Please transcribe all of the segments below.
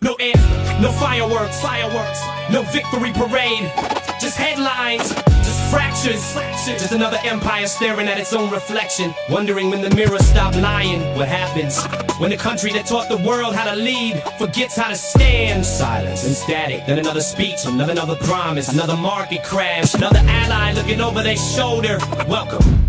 no anthem, no fireworks, no victory parade, just headlines, just fractures, just another empire staring at its own reflection, wondering when the mirror stopped lying. What happens when the country that taught the world how to lead forgets how to stand? Silence and static, then another speech, another promise, another market crash, another ally looking over their shoulder. Welcome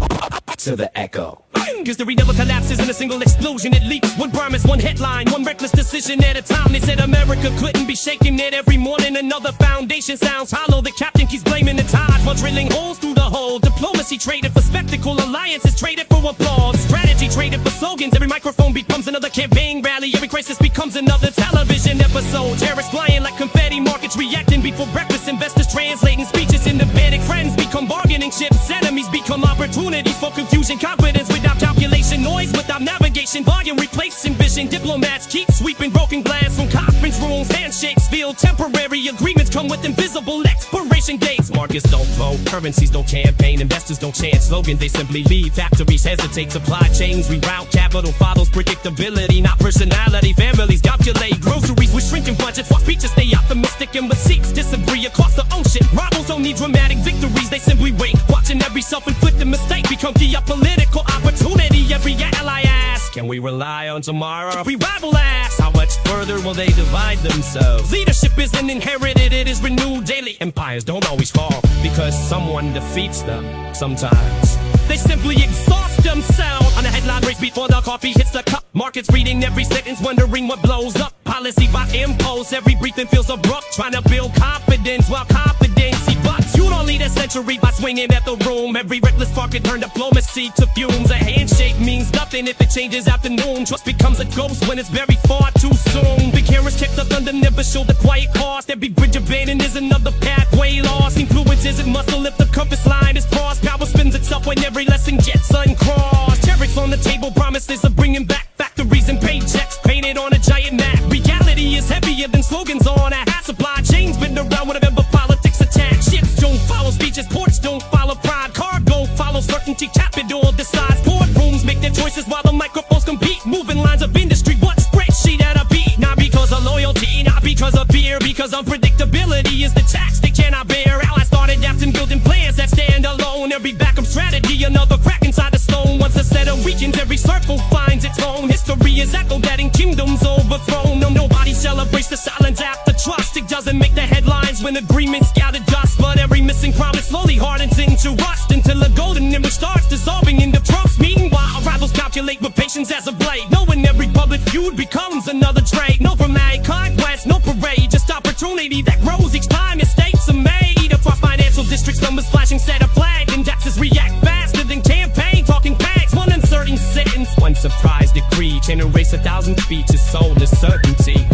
to the echo. History never collapses in a single explosion, it leaks. One promise, one headline, one reckless decision at a time. They said America couldn't be shaken, yet every morning another foundation sounds hollow. The captain keeps blaming the tide while drilling holes through the hole. Diplomacy traded for spectacle, alliances traded for applause, strategy traded for slogans. Every microphone becomes another campaign rally, every crisis becomes another television episode. Terrorists flying like confetti, markets reacting before breakfast, investors translating speeches into panic. Friends become bargaining chips, enemies become opportunities for confusion. Confidence without calculation, noise without navigation, volume replacing vision. Diplomats keep sweeping broken glass from conference rooms. Handshakes feel temporary, agreements come with invisible expiration dates. Markets don't vote, currencies don't campaign, investors don't chant slogans, they simply leave. Factories hesitate, supply chains reroute, capital follows predictability, not personality. Families calculate groceries with shrinking budgets, while speeches stay optimistic and receipts disagree across the ocean. Rivals don't need dramatic victories, they simply wait, watching every self-inflicted mistake become the political opportunity. Every ally asks, can we rely on tomorrow? Every rival asks, how much further will they divide themselves? Leadership isn't inherited, it is renewed daily. Empires don't always fall because someone defeats them. Sometimes they simply exhaust themselves. On the headline race before the coffee hits the cup, markets reading every sentence, wondering what blows up. Policy by impulse, every briefing feels abrupt, trying to build confidence while confidence ebuts. You don't lead a century by swinging at the room. Every reckless spark can turn diplomacy to fumes. A handshake means nothing if it changes afternoon. Trust becomes a ghost when it's buried far too soon. Big carriage kept up under never show the quiet cost. Every bridge abandoned is another pathway lost. Influence isn't muscle if the compass line is crossed. Power spins itself when every lesson gets uncrossed. Tariffs on the table, promises of bringing back factories and paychecks painted on a giant map. Reality is heavier than slogans on a hat. Supply chains been around whenever politics attack. Ships don't follow speeches, ports don't follow pride. Cargo follows certainty, capital decides. Boardrooms make their choices while the microphones compete. Moving lines of industry, one spreadsheet at a beat. Not because of loyalty, not because of fear, because unpredictability is the tax they cannot bear. Allies start adapting, building plans that stand alone. Every backup strategy, another crack inside the stone. Once a set of weakens, every circle finds its own. History is echoed that in kingdoms overthrown. No, nobody celebrates the silence after trust. It doesn't make the headlines when agreements gather dust, but every missing promise slowly hardens into rust until a golden image starts dissolving into trust. Meanwhile, rivals calculate with patience as a blade, knowing every public feud becomes another trade. No dramatic conquest, no parade, just opportunity that grows each time mistakes are made. Across financial districts, numbers flashing set a flag. Indexes react faster than campaign talking bags. One uncertain sentence, one surprise decree can erase 1,000 speeches sold to certainty.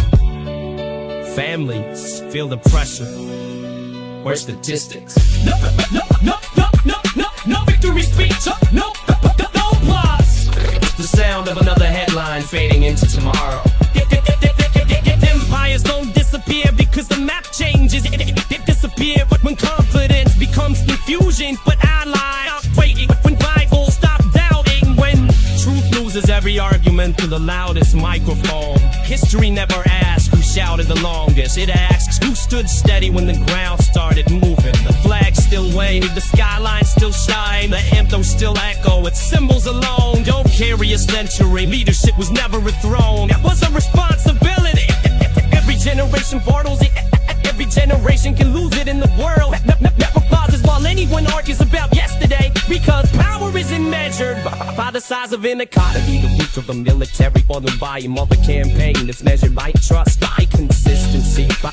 Families feel the pressure. Where's statistics? No victory speech. No applause. The sound of another headline fading into tomorrow. Empires don't disappear because the map changes. They disappear, but when confidence becomes confusion. But allies stop waiting. When rivals stop doubting. When truth loses every argument to the loudest microphone. History never asks who shouted the longest. It asks who stood steady when the ground started moving. The flag still wave, the skyline still shine, the anthem still echo. Its symbols alone don't carry a century. Leadership was never a throne, it was a responsibility. Every generation portals it. Every generation can lose it in the world. Never pauses while anyone argues about yesterday, because power isn't measured by the size of an economy, the reach of the military, or the volume of a campaign. It's measured by trust, by consistency, by